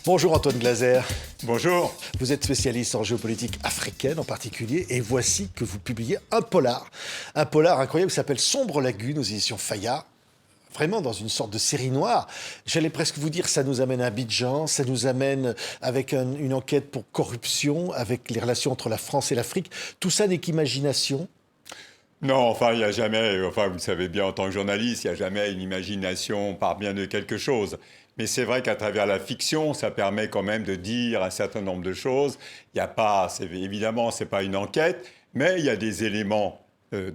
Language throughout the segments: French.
Bonjour Antoine Glaser. Bonjour. Vous êtes spécialiste en géopolitique africaine en particulier et voici que vous publiez un polar. Un polar incroyable qui s'appelle Sombre Lagune aux éditions Fayard. Vraiment dans une sorte de série noire. J'allais presque vous dire, ça nous amène à Abidjan, ça nous amène avec une enquête pour corruption, avec les relations entre la France et l'Afrique. Tout ça n'est qu'imagination. Non, enfin, il n'y a jamais, vous le savez bien en tant que journaliste, il n'y a jamais une imagination par bien de quelque chose. Mais c'est vrai qu'à travers la fiction, ça permet quand même de dire un certain nombre de choses. Il n'y a pas, évidemment, ce n'est pas une enquête, mais il y a des éléments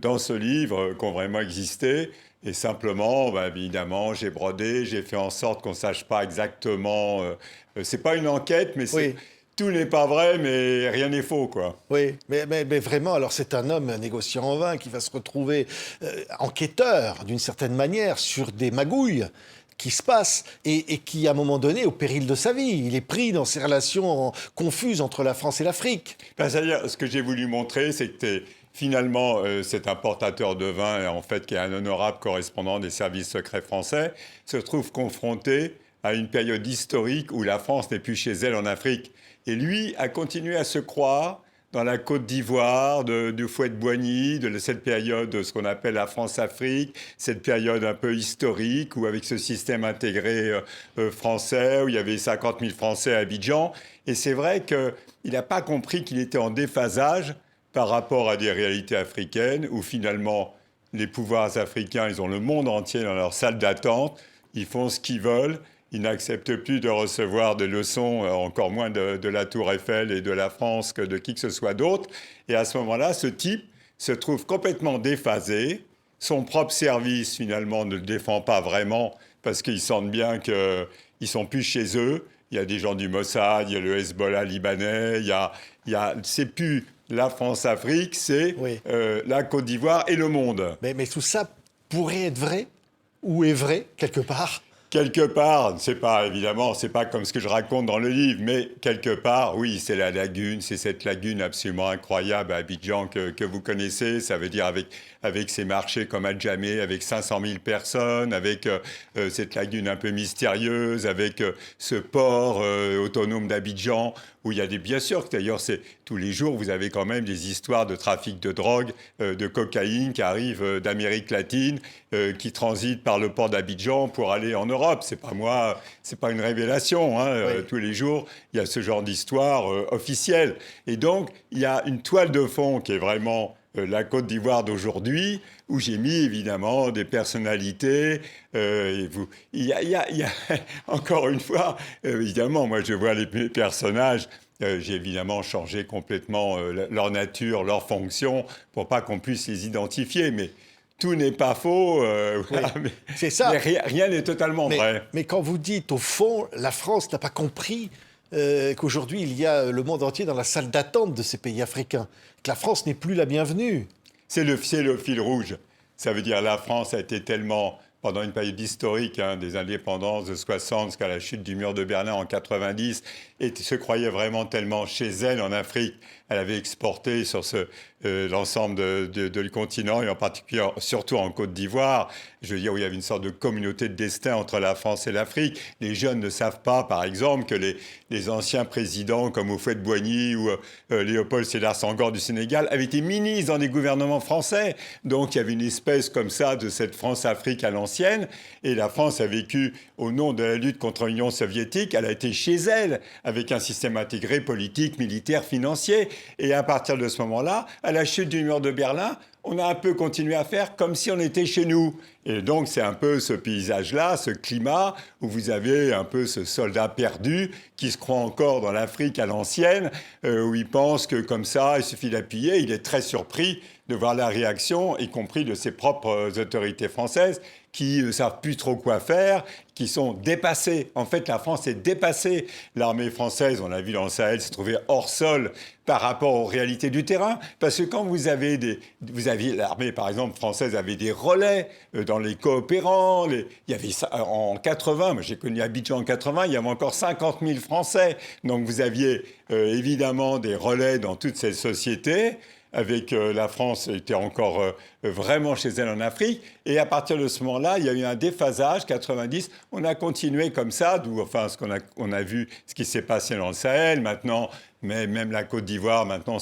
dans ce livre qui ont vraiment existé. Et simplement, évidemment, j'ai brodé, j'ai fait en sorte qu'on ne sache pas exactement. Ce n'est pas une enquête, mais Oui. Tout n'est pas vrai, mais rien n'est faux, quoi. Oui, mais vraiment, alors c'est un homme, un négociant en vin, qui va se retrouver enquêteur, d'une certaine manière, sur des magouilles qui se passent et qui, à un moment donné, au péril de sa vie, il est pris dans ces relations confuses entre la France et l'Afrique. C'est-à-dire, ce que j'ai voulu montrer, c'est que finalement, cet importateur de vin, en fait, qui est un honorable correspondant des services secrets français, se trouve confronté à une période historique où la France n'est plus chez elle en Afrique. Et lui a continué à se croire dans la Côte d'Ivoire, du Fouet-de-Boigny, de cette période de ce qu'on appelle la France-Afrique, cette période un peu historique, où avec ce système intégré français, où il y avait 50 000 Français à Abidjan. Et c'est vrai qu'il n'a pas compris qu'il était en déphasage par rapport à des réalités africaines, où finalement, les pouvoirs africains, ils ont le monde entier dans leur salle d'attente, ils font ce qu'ils veulent. Ils n'acceptent plus de recevoir des leçons, encore moins de la Tour Eiffel et de la France que de qui que ce soit d'autre. Et à ce moment-là, ce type se trouve complètement déphasé. Son propre service, finalement, ne le défend pas vraiment parce qu'ils sentent bien qu'ils ne sont plus chez eux. Il y a des gens du Mossad, il y a le Hezbollah libanais, c'est plus la France-Afrique, c'est Oui. la Côte d'Ivoire et le monde. Mais tout ça pourrait être vrai, ou est vrai, quelque part. Quelque part, c'est pas comme ce que je raconte dans le livre, mais quelque part, oui, c'est la lagune, c'est cette lagune absolument incroyable à Abidjan que vous connaissez. Ça veut dire avec ces marchés comme Adjamé, avec 500 000 personnes, avec cette lagune un peu mystérieuse, avec ce port autonome d'Abidjan, où il y a bien sûr, d'ailleurs, tous les jours, vous avez quand même des histoires de trafic de drogue, de cocaïne qui arrivent d'Amérique latine, qui transitent par le port d'Abidjan pour aller en Europe. C'est pas moi, c'est pas une révélation. Oui. Tous les jours, il y a ce genre d'histoire officielle. Et donc, il y a une toile de fond qui est vraiment la Côte d'Ivoire d'aujourd'hui, où j'ai mis évidemment des personnalités. Il y a encore une fois, évidemment, moi je vois les personnages. J'ai évidemment changé complètement leur nature, leur fonction, pour pas qu'on puisse les identifier. Mais tout n'est pas faux. Voilà, Oui. C'est ça. Mais rien n'est totalement vrai. Mais quand vous dites, au fond, la France n'a pas compris qu'aujourd'hui, il y a le monde entier dans la salle d'attente de ces pays africains, que la France n'est plus la bienvenue. C'est le fil rouge. Ça veut dire la France a été tellement, pendant une période historique, des indépendances de 60 jusqu'à la chute du mur de Berlin en 90, et se croyait vraiment tellement chez elle en Afrique. Elle avait exporté sur l'ensemble du continent, et en particulier, surtout en Côte d'Ivoire. Je veux dire, où il y avait une sorte de communauté de destin entre la France et l'Afrique. Les jeunes ne savent pas, par exemple, que les anciens présidents comme Houphouët-Boigny ou Léopold Sédar Senghor du Sénégal avaient été ministres dans des gouvernements français. Donc, il y avait une espèce comme ça de cette France-Afrique à l'ancienne. Et la France a vécu, au nom de la lutte contre l'Union soviétique, elle a été chez elle, avec un système intégré politique, militaire, financier. Et à partir de ce moment-là, à la chute du mur de Berlin, on a un peu continué à faire comme si on était chez nous. Et donc, c'est un peu ce paysage-là, ce climat, où vous avez un peu ce soldat perdu qui se croit encore dans l'Afrique à l'ancienne, où il pense que comme ça, il suffit d'appuyer. Il est très surpris de voir la réaction, y compris de ses propres autorités françaises, qui ne savent plus trop quoi faire, qui sont dépassés. En fait, la France est dépassée. L'armée française, on l'a vu dans le Sahel, s'est trouvée hors sol par rapport aux réalités du terrain. Parce que quand vous aviez l'armée, par exemple, française avait des relais dans les coopérants. Il y avait ça, en 80, moi j'ai connu Abidjan en 80, il y avait encore 50 000 Français. Donc vous aviez évidemment des relais dans toutes ces sociétés. avec la France était encore vraiment chez elle en Afrique. Et à partir de ce moment-là, il y a eu un déphasage, 90. On a continué comme ça, d'où enfin, on a vu ce qui s'est passé dans le Sahel. Maintenant, mais même la Côte d'Ivoire, maintenant,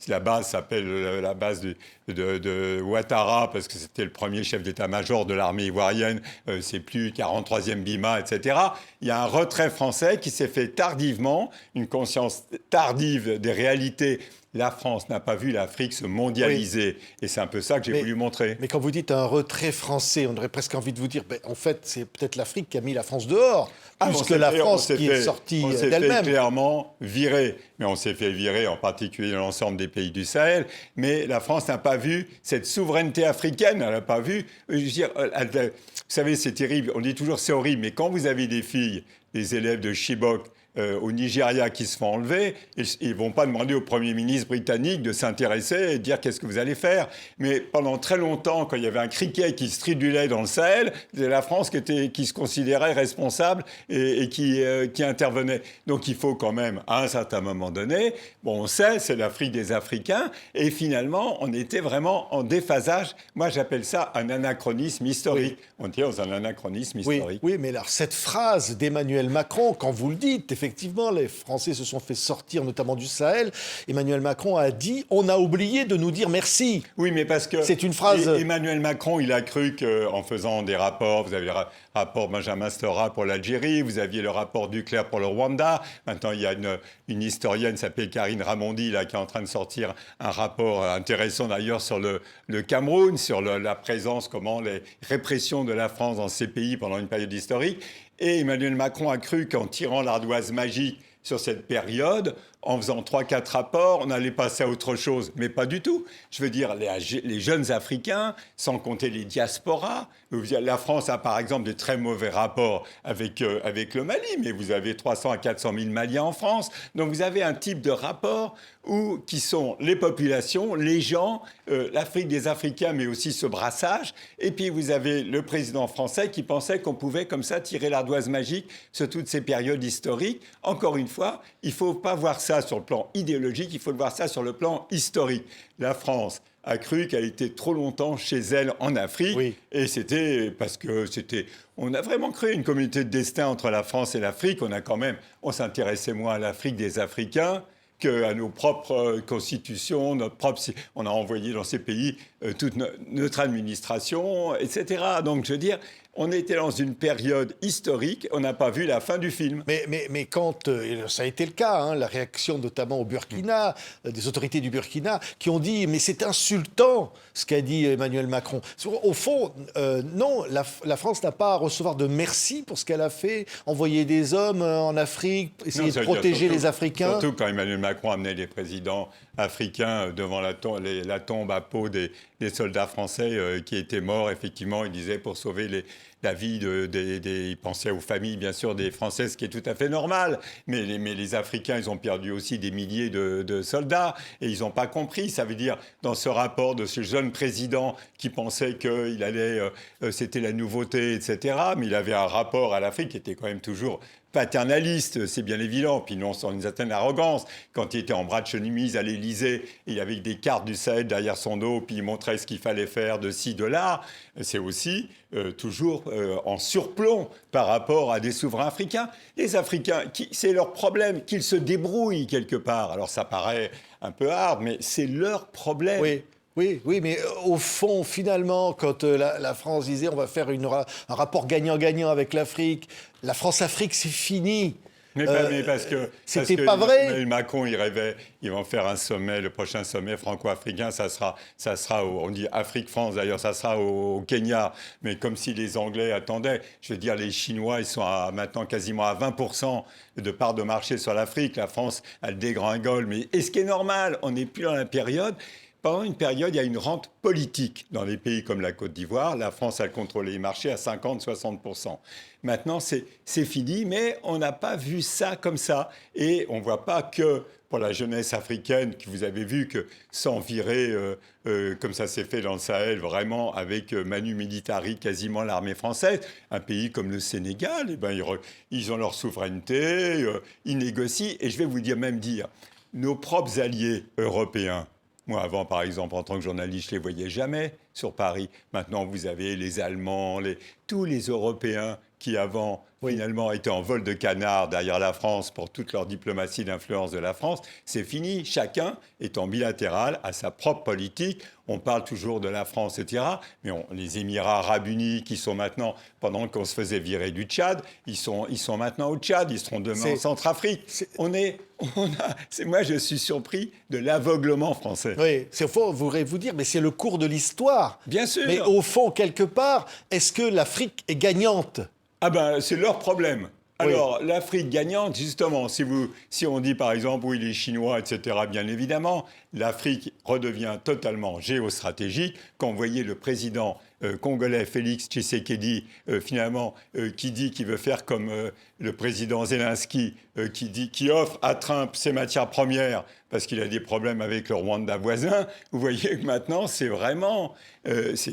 la base s'appelle la base de Ouattara, parce que c'était le premier chef d'état-major de l'armée ivoirienne. C'est plus 43e Bima, etc. Il y a un retrait français qui s'est fait tardivement, une conscience tardive des réalités. La France n'a pas vu l'Afrique se mondialiser. Oui. Et c'est un peu ça que j'ai voulu montrer. Mais quand vous dites un retrait français, on aurait presque envie de vous dire, en fait, c'est peut-être l'Afrique qui a mis la France dehors, plus que la France qui est sortie d'elle-même. On s'est fait clairement virer. Mais on s'est fait virer en particulier dans l'ensemble des pays du Sahel. Mais la France n'a pas vu cette souveraineté africaine. Elle n'a pas vu. Je veux dire, vous savez, c'est terrible. On dit toujours c'est horrible. Mais quand vous avez des filles, des élèves de Chibok, au Nigeria qui se font enlever, ils ne vont pas demander au Premier ministre britannique de s'intéresser et de dire qu'est-ce que vous allez faire. Mais pendant très longtemps, quand il y avait un criquet qui stridulait dans le Sahel, c'était la France qui se considérait responsable et qui intervenait. Donc il faut quand même, à un certain moment donné, bon, on sait, c'est l'Afrique des Africains, et finalement, on était vraiment en déphasage. Moi, j'appelle ça un anachronisme historique. Oui. On est dans un anachronisme historique. Oui, mais alors cette phrase d'Emmanuel Macron, quand vous le dites, effectivement, les Français se sont fait sortir, notamment du Sahel. Emmanuel Macron a dit « on a oublié de nous dire merci ». Oui, mais parce que c'est une phrase... Emmanuel Macron, il a cru qu'en faisant des rapports, vous avez le rapport Benjamin Stora pour l'Algérie, vous aviez le rapport Duclerc pour le Rwanda. Maintenant, il y a une historienne qui s'appelle Karine Ramondi, là, qui est en train de sortir un rapport intéressant d'ailleurs sur le Cameroun, sur la présence, comment les répressions de la France dans ces pays pendant une période historique. Et Emmanuel Macron a cru qu'en tirant l'ardoise magique sur cette période, en faisant 3-4 rapports, on allait passer à autre chose. Mais pas du tout. Je veux dire, les jeunes Africains, sans compter les diasporas. La France a par exemple des très mauvais rapports avec le Mali, mais vous avez 300 à 400 000 Maliens en France. Donc vous avez un type de rapport qui sont les populations, les gens, l'Afrique des Africains, mais aussi ce brassage. Et puis vous avez le président français qui pensait qu'on pouvait comme ça tirer l'ardoise magique sur toutes ces périodes historiques. Encore une fois, il ne faut pas voir ça sur le plan idéologique, il faut le voir ça sur le plan historique. La France a cru qu'elle était trop longtemps chez elle en Afrique. Oui. Et c'était parce que on a vraiment créé une communauté de destin entre la France et l'Afrique. On s'intéressait moins à l'Afrique des Africains qu'à nos propres constitutions, on a envoyé dans ces pays toute notre administration, etc. Donc, je veux dire, on était dans une période historique, on n'a pas vu la fin du film. Mais quand, ça a été le cas, la réaction notamment au Burkina, des autorités du Burkina, qui ont dit « mais c'est insultant ce qu'a dit Emmanuel Macron ». Au fond, non, la France n'a pas à recevoir de merci pour ce qu'elle a fait, envoyer des hommes en Afrique, essayer de protéger les Africains. Surtout quand Emmanuel Macron amenait les présidents africains devant la tombe à peau des soldats français qui étaient morts, effectivement, il disait pour sauver la vie il pensait aux familles, bien sûr, des Français, ce qui est tout à fait normal. Mais les Africains, ils ont perdu aussi des milliers de soldats et ils n'ont pas compris. Ça veut dire, dans ce rapport de ce jeune président qui pensait qu'il allait, c'était la nouveauté, etc., mais il avait un rapport à l'Afrique qui était quand même toujours paternaliste, c'est bien évident, puis non sans une certaine arrogance. Quand il était en bras de chemise à l'Élysée, il avait des cartes du Sahel derrière son dos, puis il montrait ce qu'il fallait faire de ci, de là. C'est aussi toujours en surplomb par rapport à des souverains africains. Les Africains, c'est leur problème, qu'ils se débrouillent quelque part. Alors ça paraît un peu hard, mais c'est leur problème. Oui, mais au fond, finalement, quand la France disait on va faire un rapport gagnant-gagnant avec l'Afrique, la France-Afrique, c'est fini. Mais parce que c'était pas vrai. Macron, il rêvait, ils vont faire un sommet, le prochain sommet franco-africain, ça sera on dit Afrique-France d'ailleurs, ça sera au Kenya. Mais comme si les Anglais attendaient, je veux dire, les Chinois, ils sont maintenant quasiment à 20% de part de marché sur l'Afrique. La France, elle dégringole. Mais est-ce qui est normal? On n'est plus dans la période. Pendant une période, il y a une rente politique dans les pays comme la Côte d'Ivoire. La France a contrôlé les marchés à 50-60%. Maintenant, c'est fini, mais on n'a pas vu ça comme ça. Et on ne voit pas que pour la jeunesse africaine, que vous avez vu que sans virer, comme ça s'est fait dans le Sahel, vraiment avec Manu Militari, quasiment l'armée française, un pays comme le Sénégal, eh ben, ils ont leur souveraineté, ils négocient. Et je vais vous dire, nos propres alliés européens Moi, avant, par exemple, en tant que journaliste, je ne les voyais jamais sur Paris. Maintenant, vous avez les Allemands, tous les Européens qui, avant, finalement, étaient en vol de canard derrière la France pour toute leur diplomatie d'influence de la France. C'est fini. Chacun est en bilatéral, à sa propre politique. On parle toujours de la France, etc. Mais les Émirats arabes unis, qui sont maintenant, pendant qu'on se faisait virer du Tchad, ils sont maintenant au Tchad, ils seront demain en Centrafrique. Moi, je suis surpris de l'aveuglement français. Oui, c'est faux, vous dire, mais c'est le cours de l'histoire. Bien sûr. Mais au fond, quelque part, est-ce que l'Afrique est gagnante? Ah ben, c'est leur problème. Alors, l'Afrique gagnante, justement, si on dit par exemple, oui, les Chinois, etc., bien évidemment, l'Afrique redevient totalement géostratégique. Quand vous voyez le président congolais Félix Tshisekedi, finalement, qui dit qu'il veut faire comme le président Zelensky, qui offre à Trump ses matières premières parce qu'il a des problèmes avec le Rwanda voisin, vous voyez que maintenant, c'est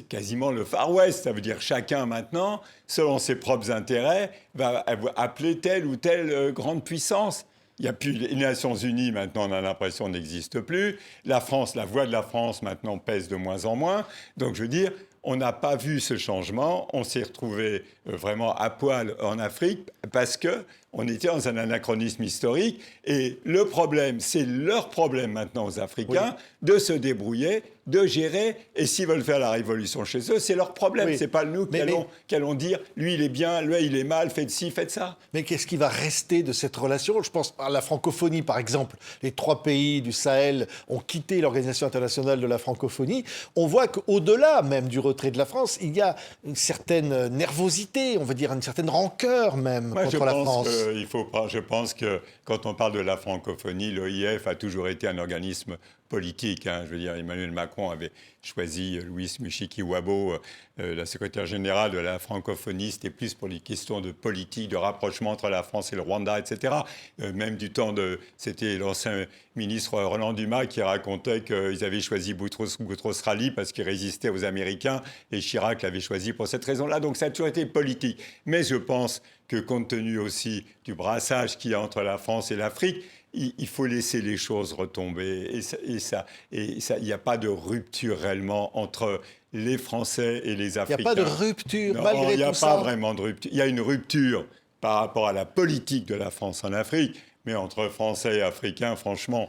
quasiment le Far West. Ça veut dire chacun maintenant, selon ses propres intérêts, va appeler telle ou telle grande puissance. Il n'y a plus les Nations Unies, maintenant, on a l'impression, n'existe plus. La France, la voix de la France, maintenant, pèse de moins en moins. Donc, je veux dire, on n'a pas vu ce changement. On s'est retrouvé vraiment à poil en Afrique parce qu'on était dans un anachronisme historique. Et le problème, c'est leur problème maintenant aux Africains de se débrouiller, de gérer. Et s'ils veulent faire la révolution chez eux, c'est leur problème. C'est pas nous qui allons dire lui, il est bien, lui, il est mal, faites ci, faites ça. Mais qu'est-ce qui va rester de cette relation? Je pense à la francophonie, par exemple. Les 3 pays du Sahel ont quitté l'Organisation internationale de la francophonie. On voit qu'au-delà même du retrait de la France, il y a une certaine nervosité, on va dire une certaine rancœur même contre la France. Je pense que quand on parle de la francophonie, l'OIF a toujours été un organisme politique. Je veux dire, Emmanuel Macron avait choisi Louis Mushikiwabo, la secrétaire générale de la francophonie. C'était plus pour les questions de politique, de rapprochement entre la France et le Rwanda, etc. Même du temps c'était l'ancien ministre Roland Dumas qui racontait qu'ils avaient choisi Boutros Ghali parce qu'il résistait aux Américains et Chirac l'avait choisi pour cette raison-là. Donc ça a toujours été politique. Mais je pense que compte tenu aussi du brassage qu'il y a entre la France et l'Afrique, il faut laisser les choses retomber. Il n'y a pas de rupture réellement entre les Français et les Africains. Il n'y a pas de rupture, non, malgré tout ça. Il n'y a pas vraiment de rupture. Il y a une rupture par rapport à la politique de la France en Afrique. Mais entre Français et Africains, franchement,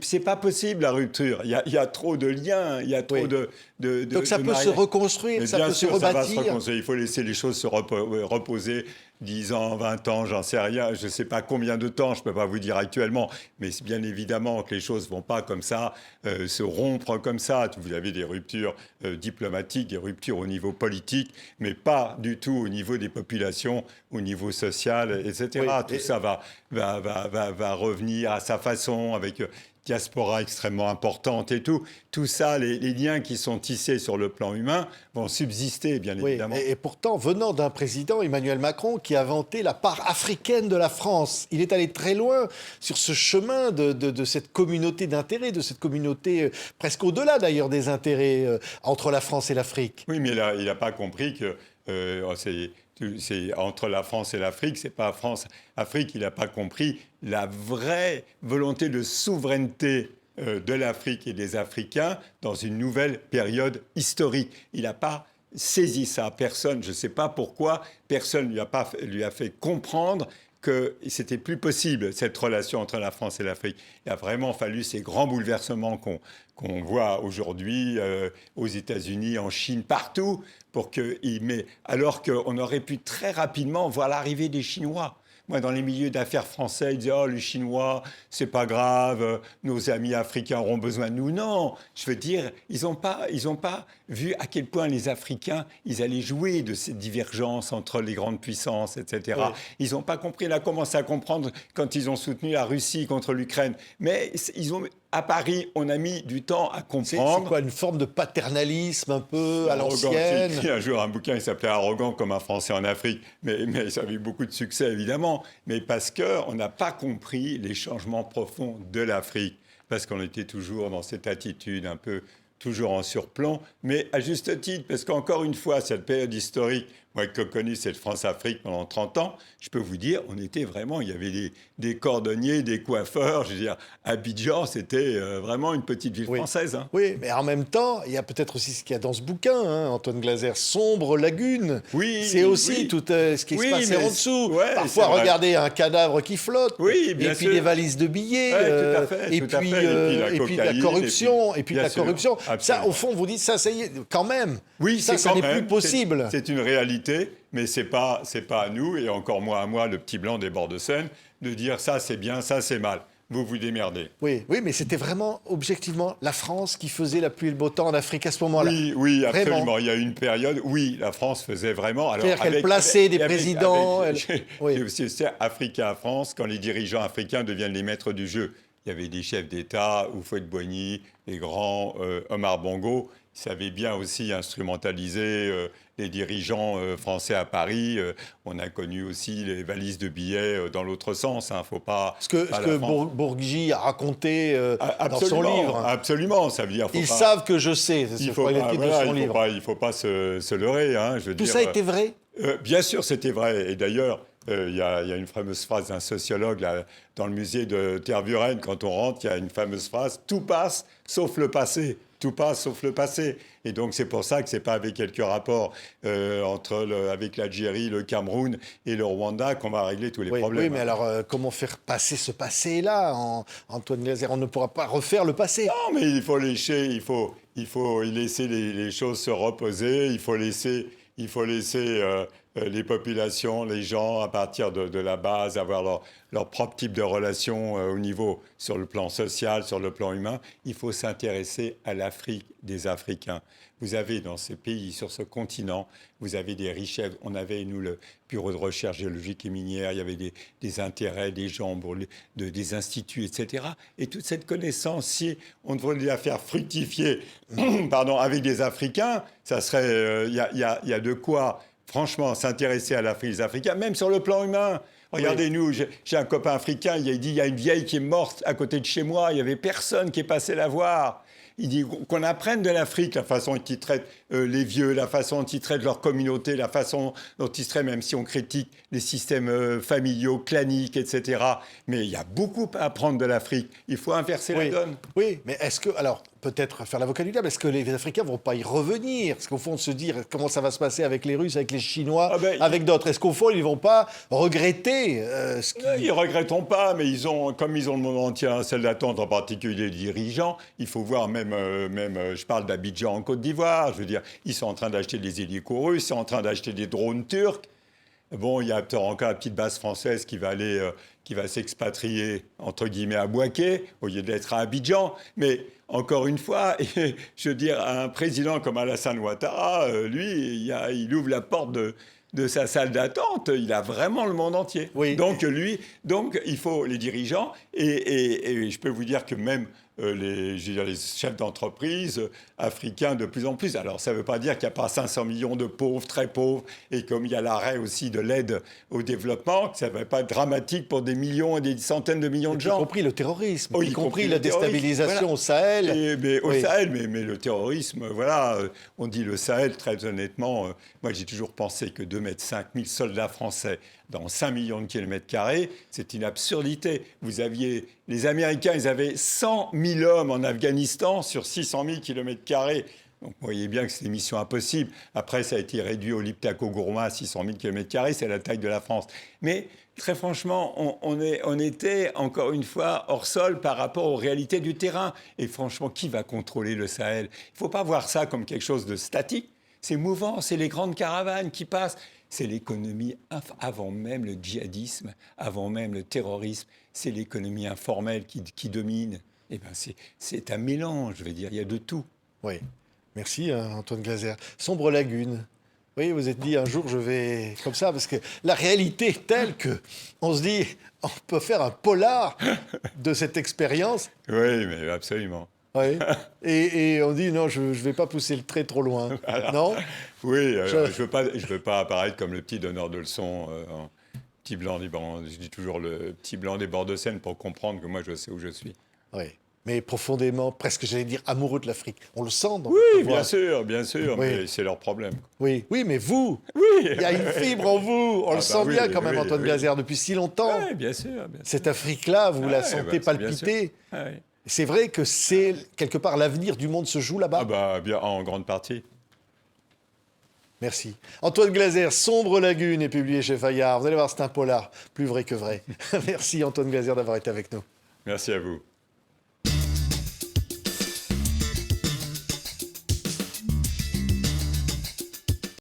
c'est pas possible la rupture. Il y a trop de liens, il y a trop de Donc ça peut se reconstruire, ça peut se rebâtir. Ça va se reconstruire. Il faut laisser les choses se reposer. 10 ans, 20 ans, j'en sais rien. Je ne sais pas combien de temps, je ne peux pas vous dire actuellement. Mais c'est bien évidemment que les choses ne vont pas comme ça, se rompre comme ça. Vous avez des ruptures diplomatiques, des ruptures au niveau politique, mais pas du tout au niveau des populations, au niveau social, etc. Tout ça va revenir à sa façon avec diaspora extrêmement importante et tout. Tout ça, les liens qui sont tissés sur le plan humain vont subsister, bien évidemment. Et pourtant, venant d'un président, Emmanuel Macron, qui a vanté la part africaine de la France, il est allé très loin sur ce chemin de cette communauté d'intérêts, de cette communauté presque au-delà d'ailleurs des intérêts entre la France et l'Afrique. Oui, mais là, il n'a pas compris que c'est entre la France et l'Afrique, c'est pas France-Afrique. Il n'a pas compris la vraie volonté de souveraineté de l'Afrique et des Africains dans une nouvelle période historique. Il n'a pas saisi ça. Personne, je ne sais pas pourquoi, personne lui a fait comprendre que c'était plus possible, cette relation entre la France et l'Afrique. Il a vraiment fallu ces grands bouleversements qu'on voit aujourd'hui aux États-Unis, en Chine, partout, alors qu'on aurait pu très rapidement voir l'arrivée des Chinois. Moi, dans les milieux d'affaires français, ils disaient « Oh, les Chinois, c'est pas grave, nos amis africains auront besoin de nous. » Non, je veux dire, ils n'ont pas vu à quel point les Africains, ils allaient jouer de cette divergence entre les grandes puissances, etc. Oui. Ils n'ont pas compris. Ils ont commencé à comprendre quand ils ont soutenu la Russie contre l'Ukraine. Mais à Paris, on a mis du temps à comprendre. C'est quoi, une forme de paternalisme un peu à l'ancienne? J'ai écrit un jour un bouquin qui s'appelait « Arrogant comme un Français en Afrique », mais ça a eu beaucoup de succès, évidemment. Mais parce qu'on n'a pas compris les changements profonds de l'Afrique. Parce qu'on était toujours dans cette attitude un peu toujours en surplomb, mais à juste titre, parce qu'encore une fois, cette période historique, moi qui ai connu cette France-Afrique pendant 30 ans, je peux vous dire, on était vraiment, il y avait des cordonniers, des coiffeurs, je veux dire, Abidjan, c'était vraiment une petite ville française. Hein. Oui, mais en même temps, il y a peut-être aussi ce qu'il y a dans ce bouquin, hein, Antoine Glaser, Sombre Lagune. Oui, c'est aussi tout ce qui se passait en dessous. Ouais, parfois, regardez un cadavre qui flotte, oui, et puis des valises de billets, et puis la corruption, et puis la corruption. Ça, au fond, vous dites ça y est, quand même. Oui, ça n'est plus possible. C'est une réalité, mais c'est pas à nous, et encore moins à moi, le petit blanc des bords de Seine, de dire ça c'est bien, ça c'est mal. Vous vous démerdez. Oui, mais c'était vraiment, objectivement, la France qui faisait la pluie et le beau temps en Afrique à ce moment-là. Oui, absolument. Vraiment. Il y a eu une période, la France faisait vraiment... C'est-à-dire qu'elle plaçait des présidents... J'ai aussi Africain à France, quand les dirigeants africains deviennent les maîtres du jeu. Il y avait des chefs d'État, Houphouët-Boigny, les grands Omar Bongo. Ils savaient bien aussi instrumentaliser les dirigeants français à Paris. On a connu aussi les valises de billets dans l'autre sens. Hein. Faut pas. Ce que Bourgi a raconté dans son livre. Absolument, ça veut dire. Ils savent que je sais. C'est quoi le titre de son livre. Il ne faut pas se leurrer. Hein, Tout ça était vrai. Bien sûr, c'était vrai. Et d'ailleurs. Il y a une fameuse phrase d'un sociologue là, dans le musée de Tervuren, quand on rentre, il y a une fameuse phrase « Tout passe sauf le passé ». Tout passe sauf le passé. Et donc, c'est pour ça que ce n'est pas avec quelques rapports avec l'Algérie, le Cameroun et le Rwanda qu'on va régler tous les problèmes. Oui, mais alors, comment faire passer ce passé-là, Antoine Glaser? On ne pourra pas refaire le passé. Non, mais il faut laisser les choses se reposer. Il faut laisser les populations, les gens, à partir de la base, avoir leur propre type de relation au niveau, sur le plan social, sur le plan humain. Il faut s'intéresser à l'Afrique des Africains. Vous avez dans ces pays, sur ce continent, vous avez des richesses. On avait, nous, le Bureau de recherche géologique et minière, il y avait des intérêts, des gens, des instituts, etc. Et toute cette connaissance, si on devait la faire fructifier avec des Africains, ça serait... Il y a de quoi... Franchement, s'intéresser à l'Afrique des Africains, même sur le plan humain. Regardez-nous, j'ai un copain africain, il a dit, il y a une vieille qui est morte à côté de chez moi, il n'y avait personne qui est passé la voir. Il dit qu'on apprenne de l'Afrique la façon dont ils traitent les vieux, la façon dont ils traitent leur communauté, la façon dont ils traitent, même si on critique les systèmes familiaux, claniques, etc. Mais il y a beaucoup à apprendre de l'Afrique. Il faut inverser la donne. Oui, mais est-ce que... Alors, peut-être faire l'avocat du diable, est-ce que les Africains ne vont pas y revenir? Parce qu'au fond, se dire comment ça va se passer avec les Russes, avec les Chinois, avec d'autres, est-ce qu'au fond, ils ne vont pas regretter Ils ne regretteront pas, mais comme ils ont le monde entier à celle d'attente, en particulier les dirigeants, il faut voir même je parle d'Abidjan en Côte d'Ivoire, je veux dire, ils sont en train d'acheter des hélicos russes, ils sont en train d'acheter des drones turcs. Bon, il y a peut-être encore la petite base française qui va s'expatrier, entre guillemets, à Bouaké, au lieu d'être à Abidjan. Mais encore une fois, je veux dire, un président comme Alassane Ouattara, lui, il ouvre la porte de sa salle d'attente, il a vraiment le monde entier. Oui. Donc il faut les dirigeants, et je peux vous dire que même les chefs d'entreprise africains de plus en plus. Alors, ça ne veut pas dire qu'il n'y a pas 500 millions de pauvres, très pauvres, et comme il y a l'arrêt aussi de l'aide au développement, ça ne va pas être dramatique pour des millions et des centaines de millions de gens. Y compris le terrorisme, y compris la déstabilisation au Sahel. Au Sahel, mais le terrorisme, on dit le Sahel, très honnêtement, moi j'ai toujours pensé que de mettre 5000 soldats français dans 5 millions de kilomètres carrés, c'est une absurdité. Les Américains, ils avaient 100 000 hommes en Afghanistan sur 600 000 kilomètres carrés. Donc, vous voyez bien que c'est une mission impossible. Après, ça a été réduit au Liptako-Gourma à 600 000 kilomètres carrés, c'est la taille de la France. Mais très franchement, on était, encore une fois, hors sol par rapport aux réalités du terrain. Et franchement, qui va contrôler le Sahel? Il ne faut pas voir ça comme quelque chose de statique. C'est mouvant, c'est les grandes caravanes qui passent. C'est l'économie, avant même le djihadisme, avant même le terrorisme, c'est l'économie informelle qui domine. Eh bien, c'est un mélange, je veux dire, il y a de tout. Oui, merci Antoine Glaser. Sombre Lagune. Oui, vous êtes dit un jour je vais comme ça, parce que la réalité est telle qu'on se dit on peut faire un polar de cette expérience. Oui, mais absolument. Oui. Et on dit non, je ne vais pas pousser le trait trop loin. Voilà. Non. Oui, je veux pas apparaître comme le petit donneur de leçons, petit blanc des bords. Je dis toujours le petit blanc des bords de Seine pour comprendre que moi je sais où je suis. Oui. mais profondément, presque j'allais dire, amoureux de l'Afrique. On le sent dans Oui, votre voix. bien sûr, Oui. mais c'est leur problème. Oui, oui, mais vous, Oui, il y a une fibre en vous. On le sent oui, bien quand même, oui, Antoine oui. Glaser, depuis si longtemps. Oui, bien sûr. Cette Afrique-là, vous la Ouais, sentez bah, bien sûr. palpiter. Ouais. C'est vrai que c'est quelque part l'avenir du monde se joue là-bas. Ah bah, bien, en grande partie. Merci. Antoine Glaser, Sombre Lagune est publié chez Fayard. Vous allez voir, c'est un polar, plus vrai que vrai. Merci Antoine Glaser d'avoir été avec nous. Merci à vous.